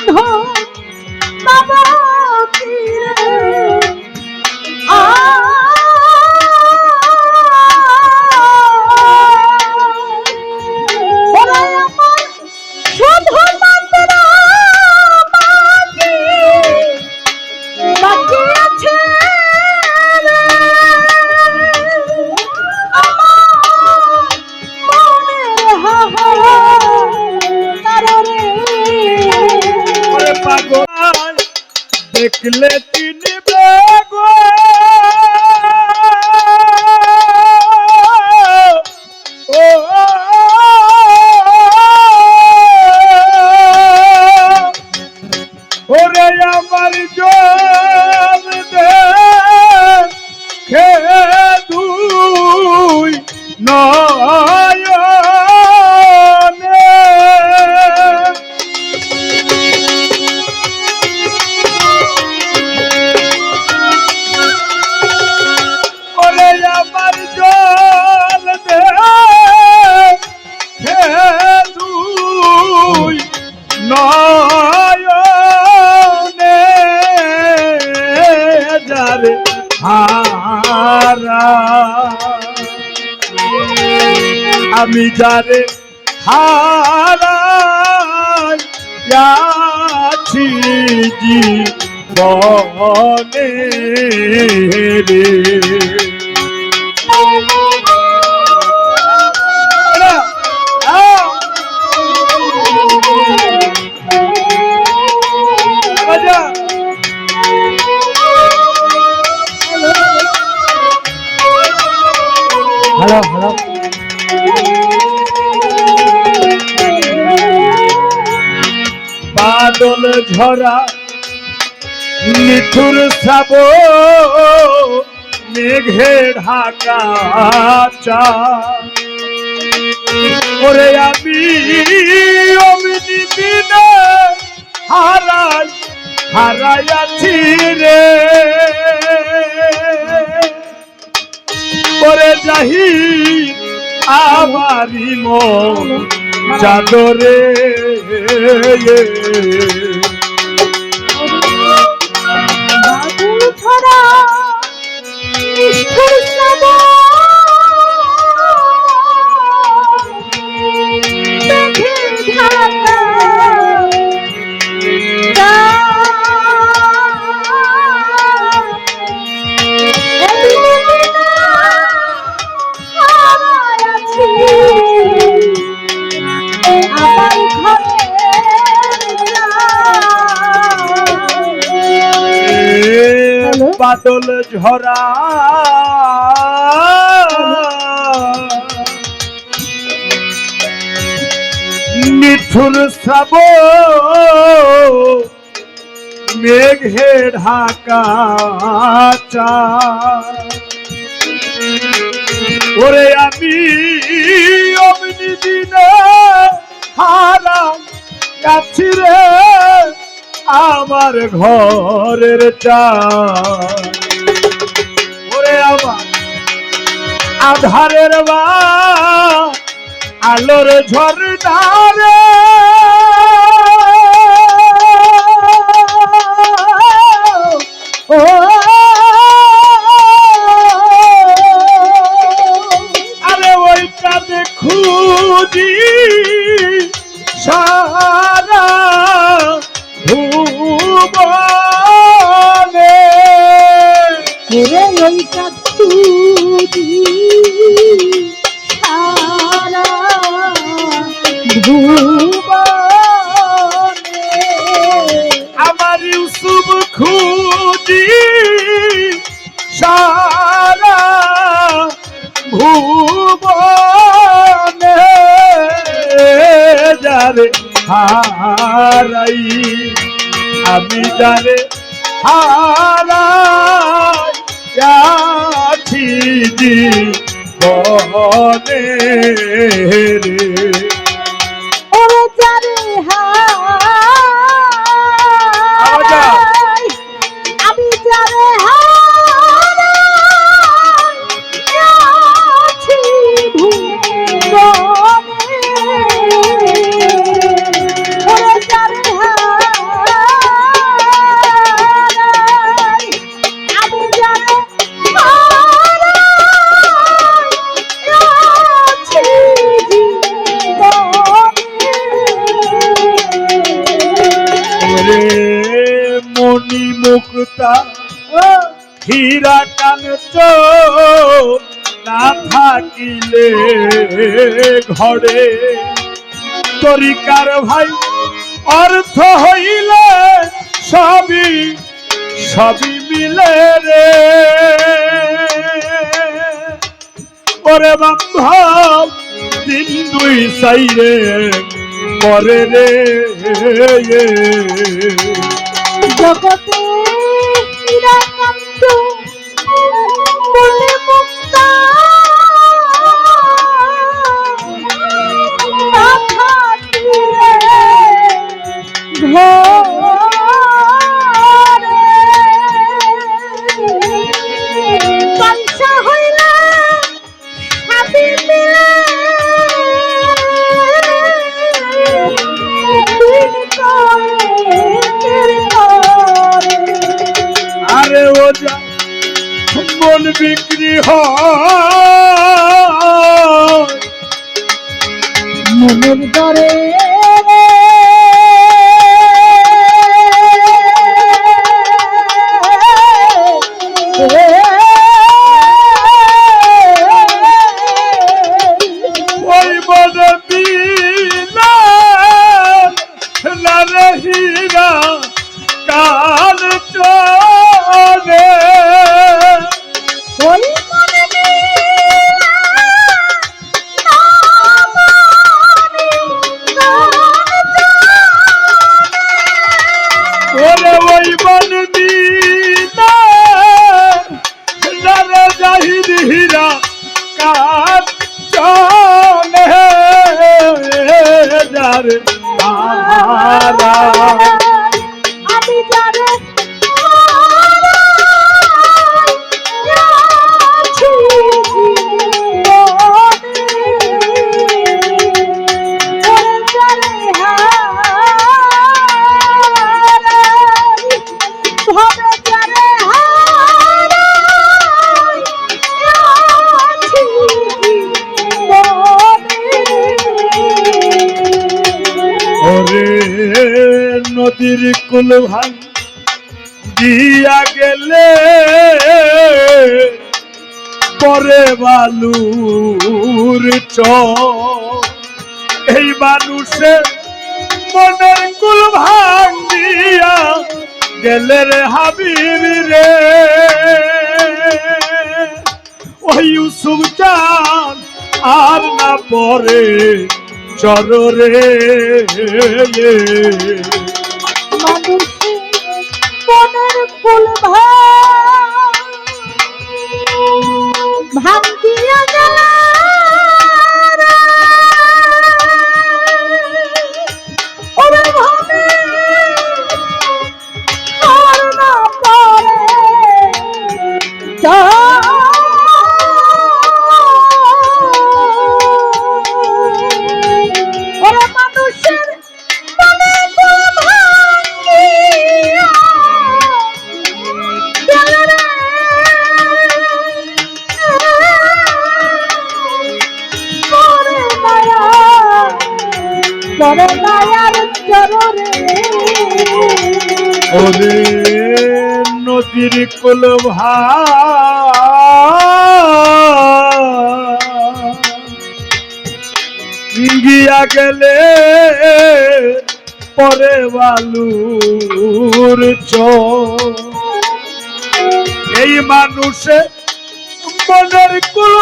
শুধু বাবা কি দেখলে চিনবে গো ও ওরে আমার জল দেখে দুই নয়নে আমার জল দেখে দুই নয়নে যারে হারা আমি যারে হারাইয়াছি জীবনে রে হ্যালো হ্যালো বাদল ঝরা নিঠুর শ্রাব মেঘে ঢাকা চা ওরে আমি অমনি দিনে হারাইয়াছি রে ওরে যাহি আমারি মন চাদরে বাদল ছড়া নিষ্ঠুর শ্রাব মেঘে ঢাকা বাদল ঝরা নিঠুর শ্রাব মেঘে ঢাকা চা ওরে আমি অমনি দিনে হারাইয়াছি রে আমার ঘরের চাল ওরে আমার আধারের বা আলোর ঝরনারে ও আরে ওইটা খুঁজি সারা ভুবনে ওরে ওইটা তুই সারা ভুবনে আমার ইউসুফ খুঁজি সারা ভুবনে যারে হারাই আমি যারে হারাইয়াছি জীবনে রে ওরে যারে হারাই আমি যারে হারাইয়াছি ভুবনে ওরে যারে হারাই মুক্তা ও হীরা কাঞ্চ না থাকিলে ঘরে তরিকার ভাই অর্থ হইলে সবই সবই মিলে রে ওরে বান্ধব দিন দুই সাইরে করে রে জগতে নিরাকান্ত বলে মুক্তা না থাকিলে ঘরে পয়সা হইলে হাবি মিলে আরে ও যা মন বিক্রি হয় মনের দরে ওই মন দিলা না রে হীরা কাল চলে ওই মনে ওরে ওই মন দিলা না রে জাহিদ হীরা কাল চলে যারে তারা আমি জানে ওরে নদীর কুল ভাঙ দিয়া গেলে পরে বালুর চ এই মানুষের মনের কুল ভাঙিয়া গেলে রে হাবিব রে ওই ইউসুফ চান আর না পরে চররে মানুষের মনের ফুল ভাঙ্গিয়া গেল ওরে ভাবে আর না পারে ওরে মানুষের মনের ফুল ভাঙ্গিয়া গেল রে করে মায়ার চরণে ওরে নদীর কুল ভাঙ্গিয়া গেলে পরে বালুর চ এই মানুষে মনের কুল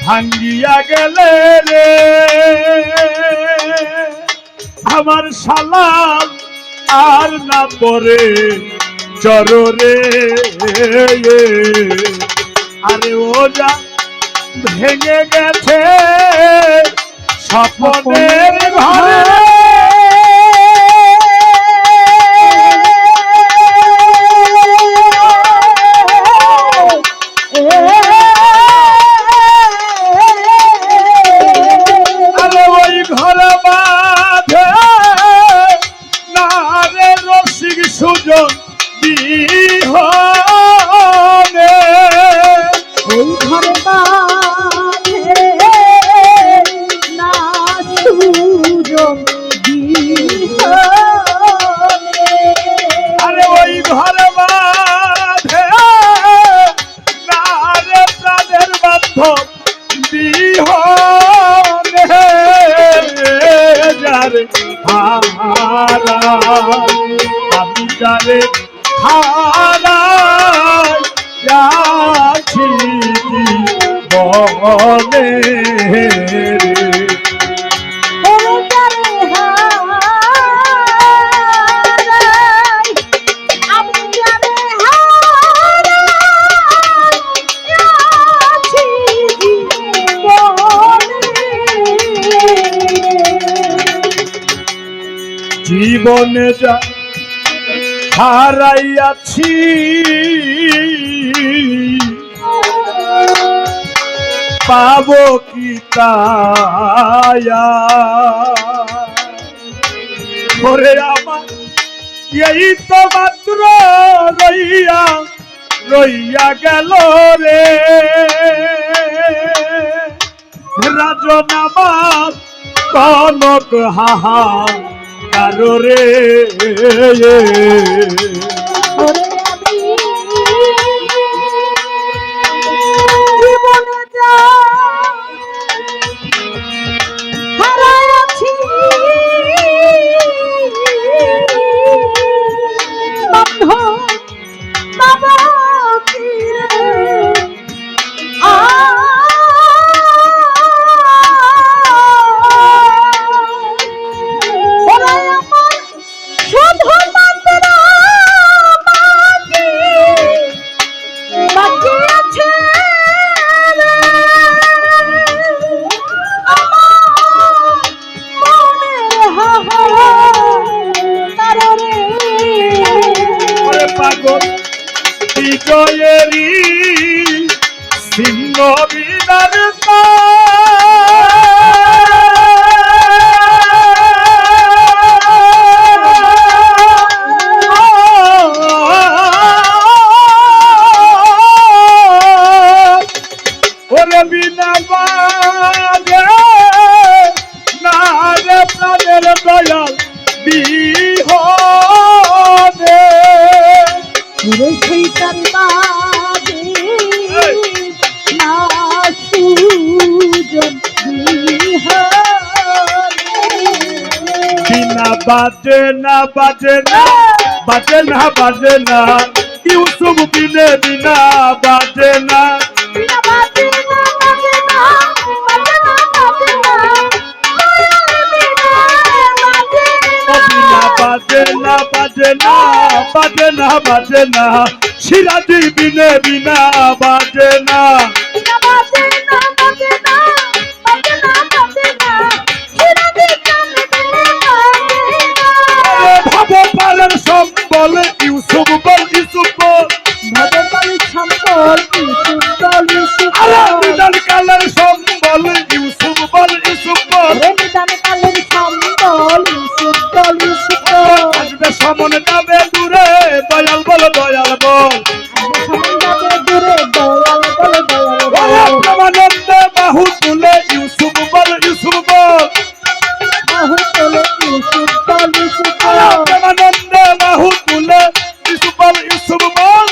ভাঙ্গিয়া গেলে রে আমার সালাম আর না পরে চররে আরে ও যা ভেঙে গেছে স্বপ্নের ঘরে আরে ওই ঘর বাঁধে না রে রসিক সুজন বিহনে ওই ঘরে বাঁধে না সুজন বিহনে মাধব বিহনে যারে হারা আমি যারে হারা যাচ্ছি বনে ওরে যারে হারাই, আমি যারে হারাই আছি জীবনে যা হারাইয়াছি পাবো কি তায়া ওরে আমার এই তো মাত্র রইয়া রইয়া গেল রে রাজনামাজ কনক হাহা কারো রে ওরে আমি জীবনে যা হারাইয়াছি বন্ধু বাবা কি রে ওরে আমার শুধু মাত্র বাকি আছে রে আমার মনের হাহাকার রে। ওরে পাগল বিজয়েরই সিংহ বিদার ওরে বিনা বাজে না রে প্রাণের দয়াল বিহনে ওরে সেইটার বাদে না সুজন বিনা বাজে না বাজে না বাজে না বাজে না ইউসুফ বিনে বিনা বাজে না বিনা বাজে না বাজে না বাজে না বাজে না ও বিনা বাজে না বাজে না বাজে না বাজে না সিরাজি বিনে বিনা বাজে না বিনা বাজে না বাজে না বাজে না বাজে না সিরাজি কানে বাজে না ভাব পালের সম্বল ইউসুফ বল ইউসুফ বল ভগবান সম্পদ ইউসুফ বল ইউসুফ আরে বল বিদান কালের সম্বল ইউসুফ বল ইউসুফ বল রমিদান কালের সম্বল ইউসুফ বল ইউসুফ বল আসবে সমন যাবে দূরে দয়াল বল দয়াল বল যাবে দূরে দয়াল বল দয়াল বল প্রেমানন্দে বাহু তুলে ইউসুফ বল ইউসুফ বল বাহু তোলে ইউসুফ বল ইউসুফ বল প্রেমানন্দে বাহু তুলে ইউসুফ বল ইউসুফ বল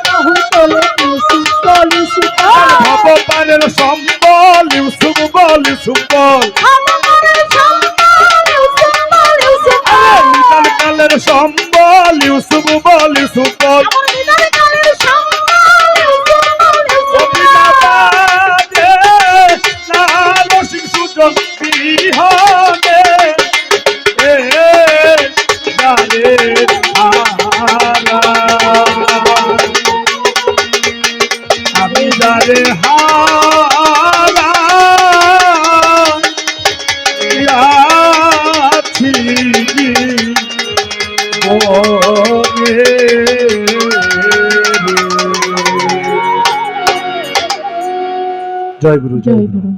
বাহু তোলে ইউসুফ বল ইউসুফ বল ভাব পালের সম্বল ইউসুফ বল ইউসুফ বল আমার সম্বল ইউসুফ বল ইউসুফ বল নিদান কালের সম্বল ইউসুফ বল ইউসুফ বল আমার বিদার কালের সম্বল ইউসুফ বল ইউসুফ বল রসিক সুজন বিহনে যারে হারা আমি যারে হারা আছি বনে জয় গুরু জয় গুরু।